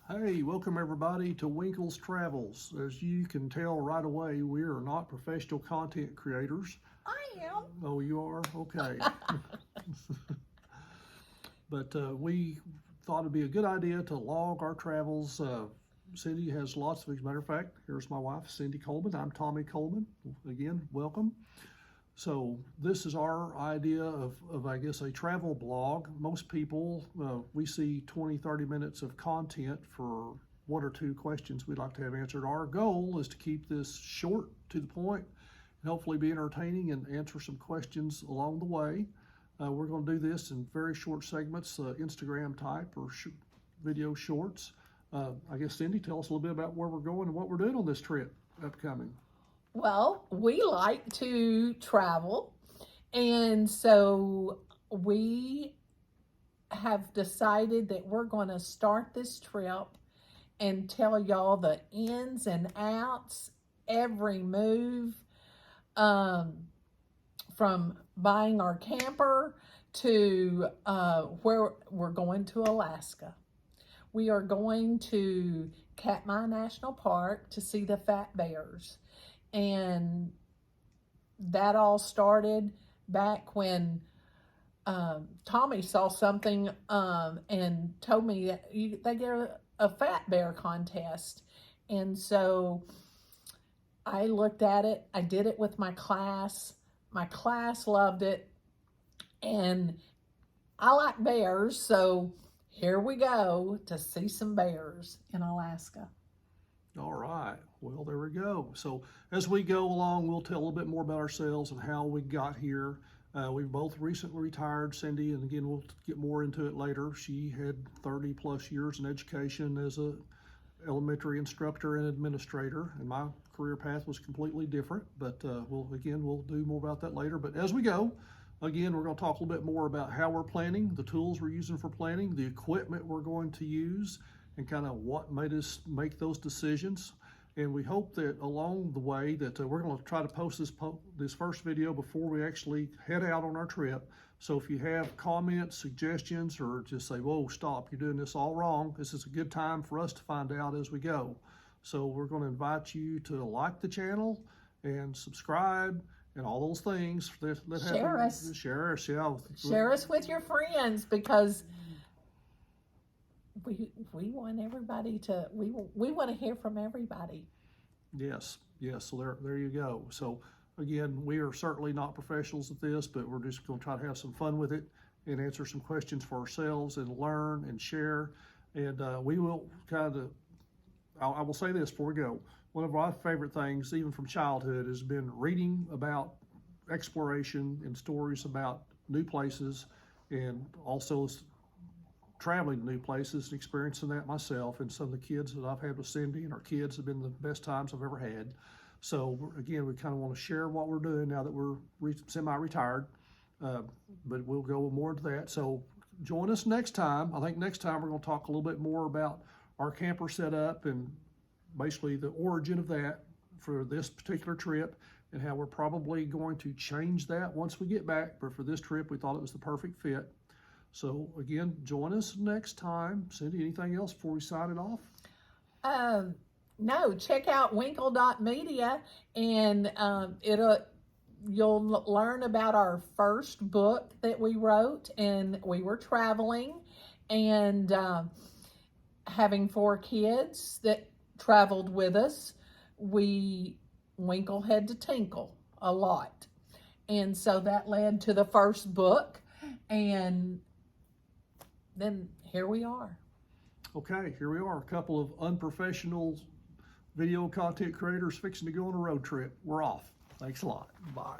Hey, welcome everybody to Winkle's Travels. As you can tell right away, we are not professional content creators. I am. Oh, you are? Okay. But we thought it'd be a good idea to log our travels. Cindy has lots of, as a matter of fact, here's my wife, Cindy Coleman. I'm Tommy Coleman. Again, welcome. So this is our idea of I guess, a travel blog. Most people, we see 20, 30 minutes of content for one or two questions we'd like to have answered. Our goal is to keep this short, to the point, and hopefully be entertaining and answer some questions along the way. We're going to do this in very short segments, Instagram type or video shorts. I guess, Cindy, tell us a little bit about where we're going and what we're doing on this trip upcoming. Well, we like to travel, and so we have decided that we're going to start this trip and tell y'all the ins and outs, every move, from buying our camper to where we're going to Alaska. We are going to Katmai National Park to see the fat bears. And that all started back when Tommy saw something and told me that they get a fat bear contest. And so I looked at it. I did it with my class. My class loved it. And I like bears, so here we go to see some bears in Alaska. All right, well, there we go. So as we go along, we'll tell a little bit more about ourselves and how we got here. We've both recently retired, Cindy, and again, we'll get more into it later. She had 30 plus years in education as a elementary instructor and administrator, and my career path was completely different, but we'll do more about that later. But as we go, again, we're going to talk a little bit more about how we're planning, the tools we're using for planning, the equipment we're going to use, and kind of what made us make those decisions. And we hope that along the way that we're going to try to post this first video before we actually head out on our trip. So if you have comments, suggestions, or just say, whoa, stop, you're doing this all wrong, this is a good time for us to find out as we go. So we're going to invite you to like the channel and subscribe and all those things that Share happen. us. Share us, yeah. Share us with your friends, because we want everybody to, we want to hear from everybody. Yes, so there you go. So again, we are certainly not professionals at this, but we're just going to try to have some fun with it and answer some questions for ourselves and learn and share. And we will I will say this before we go. One of my favorite things, even from childhood, has been reading about exploration and stories about new places, and also traveling to new places and experiencing that myself. And some of the kids that I've had with Cindy and our kids have been the best times I've ever had. So again, we kind of want to share what we're doing now that we're semi-retired, but we'll go more into that. So join us next time. I think next time we're going to talk a little bit more about our camper setup and basically the origin of that for this particular trip, and how we're probably going to change that once we get back. But for this trip, we thought it was the perfect fit. So again, join us next time. Cindy, anything else before we sign it off? No, check out winkle.media, and you'll learn about our first book that we wrote, and we were traveling and having 4 kids that traveled with us. Winkle had to tinkle a lot, and so that led to the first book, and then here we are. Okay, here we are, a couple of unprofessional video content creators fixing to go on a road trip. We're off. Thanks a lot. Bye.